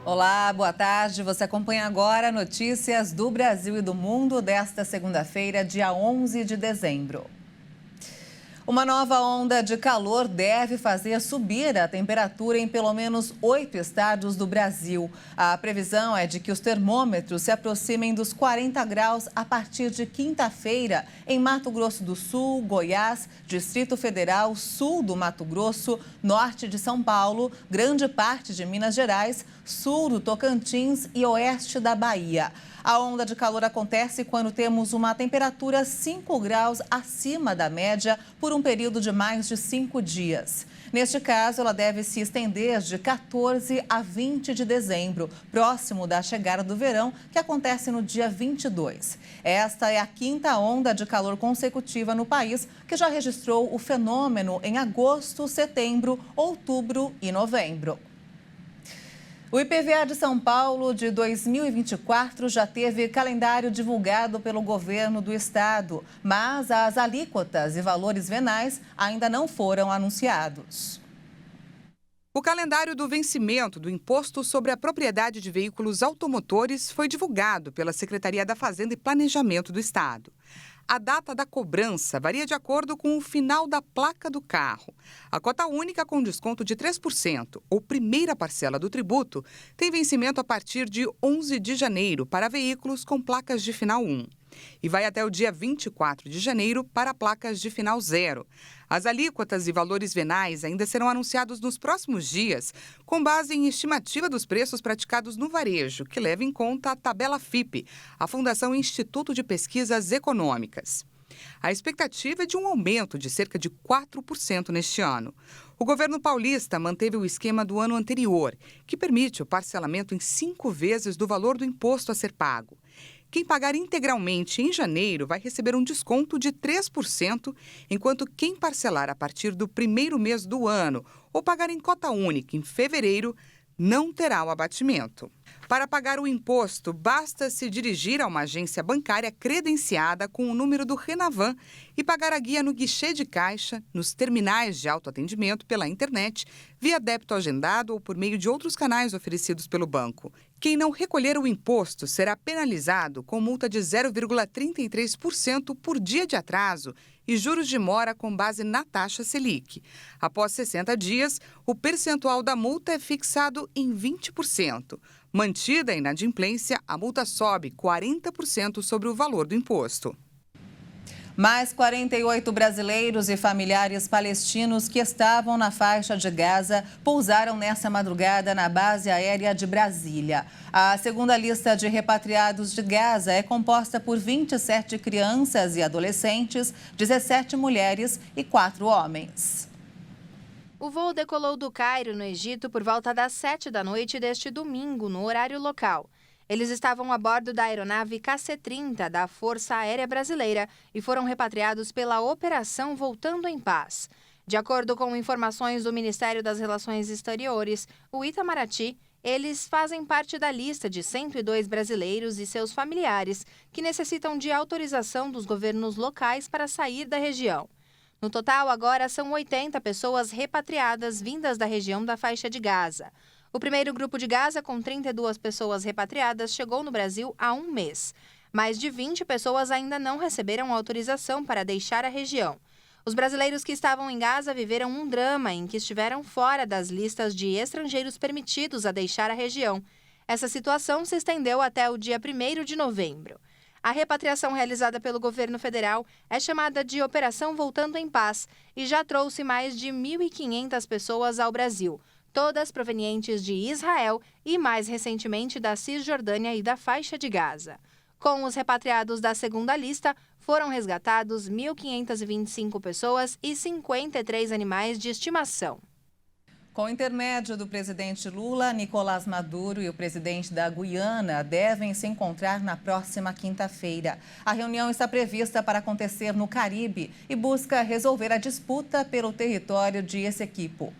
Olá, boa tarde. Você acompanha agora notícias do Brasil e do mundo desta segunda-feira, dia 11 de dezembro. Uma nova onda de calor deve fazer subir a temperatura em pelo menos 8 estados do Brasil. A previsão é de que os termômetros se aproximem dos 40 graus a partir de quinta-feira em Mato Grosso do Sul, Goiás, Distrito Federal, sul do Mato Grosso, norte de São Paulo, grande parte de Minas Gerais, sul do Tocantins e oeste da Bahia. A onda de calor acontece quando temos uma temperatura 5 graus acima da média por um período de mais de 5 dias. Neste caso, ela deve se estender de 14 a 20 de dezembro, próximo da chegada do verão, que acontece no dia 22. Esta é a quinta onda de calor consecutiva no país, que já registrou o fenômeno em agosto, setembro, outubro e novembro. O IPVA de São Paulo de 2024 já teve calendário divulgado pelo governo do estado, mas as alíquotas e valores venais ainda não foram anunciados. O calendário do vencimento do Imposto sobre a Propriedade de Veículos Automotores foi divulgado pela Secretaria da Fazenda e Planejamento do Estado. A data da cobrança varia de acordo com o final da placa do carro. A cota única com desconto de 3%, ou primeira parcela do tributo, tem vencimento a partir de 11 de janeiro para veículos com placas de final 1. E vai até o dia 24 de janeiro para placas de final 0. As alíquotas e valores venais ainda serão anunciados nos próximos dias, com base em estimativa dos preços praticados no varejo, que leva em conta a tabela FIPE, a Fundação Instituto de Pesquisas Econômicas. A expectativa é de um aumento de cerca de 4% neste ano. O governo paulista manteve o esquema do ano anterior, que permite o parcelamento em 5 vezes do valor do imposto a ser pago. Quem pagar integralmente em janeiro vai receber um desconto de 3%, enquanto quem parcelar a partir do primeiro mês do ano ou pagar em cota única em fevereiro não terá o abatimento. Para pagar o imposto, basta se dirigir a uma agência bancária credenciada com o número do Renavan e pagar a guia no guichê de caixa, nos terminais de autoatendimento pela internet, via débito agendado ou por meio de outros canais oferecidos pelo banco. Quem não recolher o imposto será penalizado com multa de 0,33% por dia de atraso e juros de mora com base na taxa Selic. Após 60 dias, o percentual da multa é fixado em 20%. Mantida a inadimplência, a multa sobe 40% sobre o valor do imposto. Mais 48 brasileiros e familiares palestinos que estavam na faixa de Gaza pousaram nesta madrugada na base aérea de Brasília. A segunda lista de repatriados de Gaza é composta por 27 crianças e adolescentes, 17 mulheres e 4 homens. O voo decolou do Cairo, no Egito, por volta das 7 da noite deste domingo, no horário local. Eles estavam a bordo da aeronave KC-30 da Força Aérea Brasileira e foram repatriados pela Operação Voltando em Paz. De acordo com informações do Ministério das Relações Exteriores, o Itamaraty, eles fazem parte da lista de 102 brasileiros e seus familiares que necessitam de autorização dos governos locais para sair da região. No total, agora são 80 pessoas repatriadas vindas da região da faixa de Gaza. O primeiro grupo de Gaza, com 32 pessoas repatriadas, chegou no Brasil há um mês. Mais de 20 pessoas ainda não receberam autorização para deixar a região. Os brasileiros que estavam em Gaza viveram um drama em que estiveram fora das listas de estrangeiros permitidos a deixar a região. Essa situação se estendeu até o dia 1º de novembro. A repatriação realizada pelo governo federal é chamada de Operação Voltando em Paz e já trouxe mais de 1.500 pessoas ao Brasil, todas provenientes de Israel e, mais recentemente, da Cisjordânia e da faixa de Gaza. Com os repatriados da segunda lista, foram resgatados 1.525 pessoas e 53 animais de estimação. Com intermédio do presidente Lula, Nicolás Maduro e o presidente da Guiana devem se encontrar na próxima quinta-feira. A reunião está prevista para acontecer no Caribe e busca resolver a disputa pelo território de Essequibo.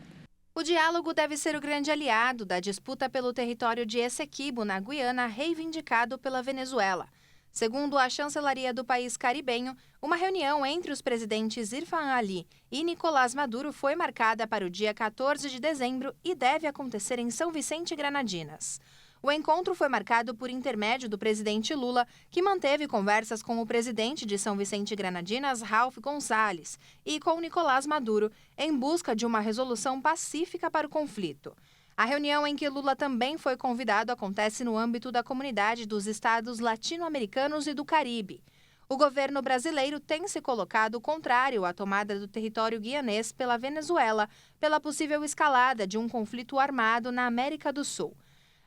O diálogo deve ser o grande aliado da disputa pelo território de Essequibo, na Guiana, reivindicado pela Venezuela. Segundo a chancelaria do país caribenho, uma reunião entre os presidentes Irfan Ali e Nicolás Maduro foi marcada para o dia 14 de dezembro e deve acontecer em São Vicente e Granadinas. O encontro foi marcado por intermédio do presidente Lula, que manteve conversas com o presidente de São Vicente e Granadinas, Ralph González, e com Nicolás Maduro, em busca de uma resolução pacífica para o conflito. A reunião em que Lula também foi convidado acontece no âmbito da Comunidade dos Estados Latino-Americanos e do Caribe. O governo brasileiro tem se colocado contrário à tomada do território guianês pela Venezuela, pela possível escalada de um conflito armado na América do Sul.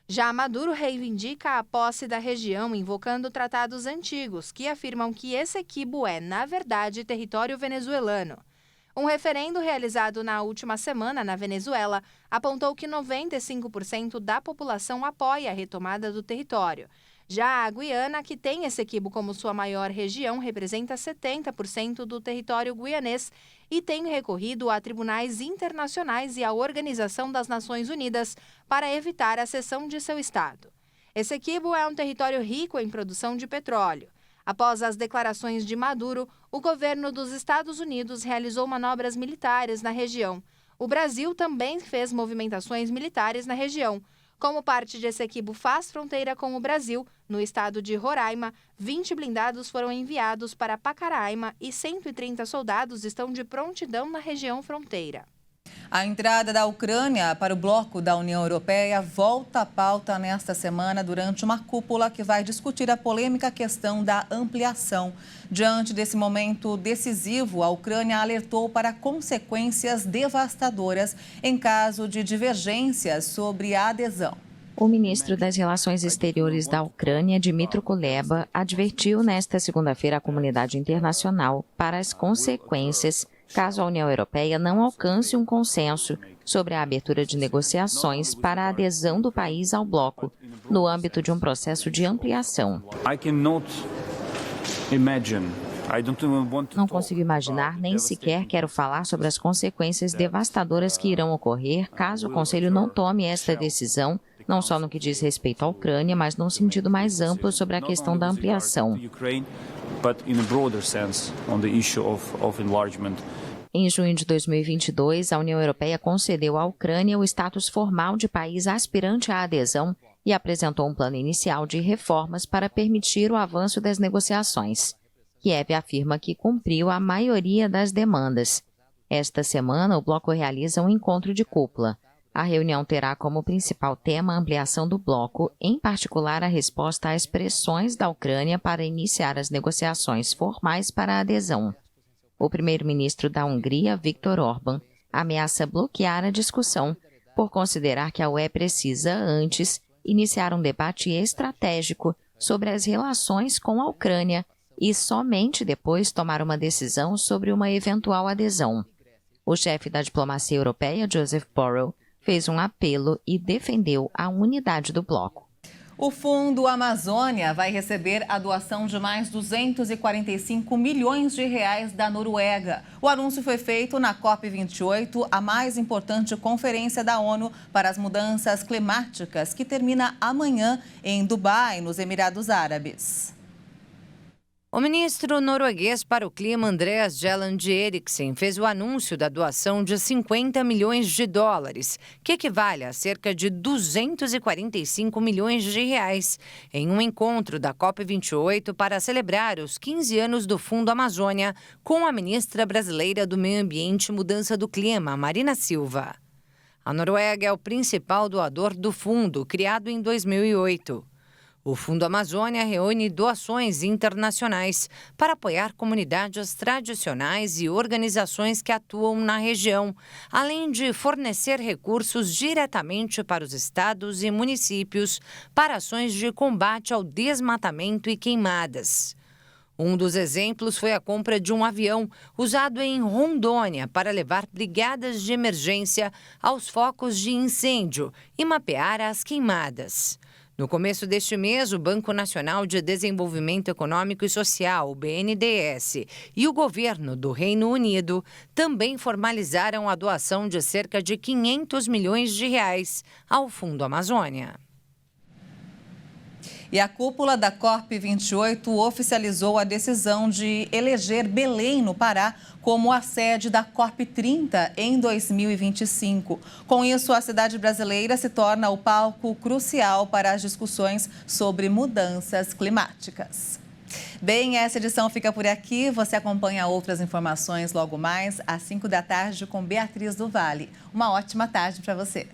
Já Maduro reivindica a posse da região, invocando tratados antigos que afirmam que Essequibo é, na verdade, território venezuelano. Um referendo realizado na última semana na Venezuela apontou que 95% da população apoia a retomada do território. Já a Guiana, que tem Essequibo como sua maior região, representa 70% do território guianês e tem recorrido a tribunais internacionais e à Organização das Nações Unidas para evitar a cessão de seu estado. Essequibo é um território rico em produção de petróleo. Após as declarações de Maduro, o governo dos Estados Unidos realizou manobras militares na região. O Brasil também fez movimentações militares na região. Como parte de Essequibo faz fronteira com o Brasil, no estado de Roraima, 20 blindados foram enviados para Pacaraima e 130 soldados estão de prontidão na região fronteira. A entrada da Ucrânia para o bloco da União Europeia volta à pauta nesta semana durante uma cúpula que vai discutir a polêmica questão da ampliação. Diante desse momento decisivo, a Ucrânia alertou para consequências devastadoras em caso de divergências sobre a adesão. O ministro das Relações Exteriores da Ucrânia, Dmytro Kuleba, advertiu nesta segunda-feira a comunidade internacional para as consequências caso a União Europeia não alcance um consenso sobre a abertura de negociações para a adesão do país ao bloco, no âmbito de um processo de ampliação. Não consigo imaginar, nem sequer quero falar sobre as consequências devastadoras que irão ocorrer caso o Conselho não tome esta decisão, não só no que diz respeito à Ucrânia, mas num sentido mais amplo sobre a questão da ampliação. Em junho de 2022, a União Europeia concedeu à Ucrânia o status formal de país aspirante à adesão e apresentou um plano inicial de reformas para permitir o avanço das negociações. Kiev afirma que cumpriu a maioria das demandas. Esta semana, o bloco realiza um encontro de cúpula. A reunião terá como principal tema a ampliação do bloco, em particular a resposta às pressões da Ucrânia para iniciar as negociações formais para a adesão. O primeiro-ministro da Hungria, Viktor Orbán, ameaça bloquear a discussão por considerar que a UE precisa, antes, iniciar um debate estratégico sobre as relações com a Ucrânia e somente depois tomar uma decisão sobre uma eventual adesão. O chefe da diplomacia europeia, Joseph Borrell, fez um apelo e defendeu a unidade do bloco. O Fundo Amazônia vai receber a doação de mais 245 milhões de reais da Noruega. O anúncio foi feito na COP28, a mais importante conferência da ONU para as mudanças climáticas, que termina amanhã em Dubai, nos Emirados Árabes. O ministro norueguês para o clima, Andreas Gelland Eriksen, fez o anúncio da doação de 50 milhões de dólares, que equivale a cerca de 245 milhões de reais, em um encontro da COP28 para celebrar os 15 anos do Fundo Amazônia com a ministra brasileira do Meio Ambiente e Mudança do Clima, Marina Silva. A Noruega é o principal doador do fundo, criado em 2008. O Fundo Amazônia reúne doações internacionais para apoiar comunidades tradicionais e organizações que atuam na região, além de fornecer recursos diretamente para os estados e municípios para ações de combate ao desmatamento e queimadas. Um dos exemplos foi a compra de um avião usado em Rondônia para levar brigadas de emergência aos focos de incêndio e mapear as queimadas. No começo deste mês, o Banco Nacional de Desenvolvimento Econômico e Social, o BNDES, e o governo do Reino Unido também formalizaram a doação de cerca de 500 milhões de reais ao Fundo Amazônia. E a cúpula da COP28 oficializou a decisão de eleger Belém, no Pará, como a sede da COP30 em 2025. Com isso, a cidade brasileira se torna o palco crucial para as discussões sobre mudanças climáticas. Bem, essa edição fica por aqui. Você acompanha outras informações logo mais às 5 da tarde com Beatriz do Vale. Uma ótima tarde para você.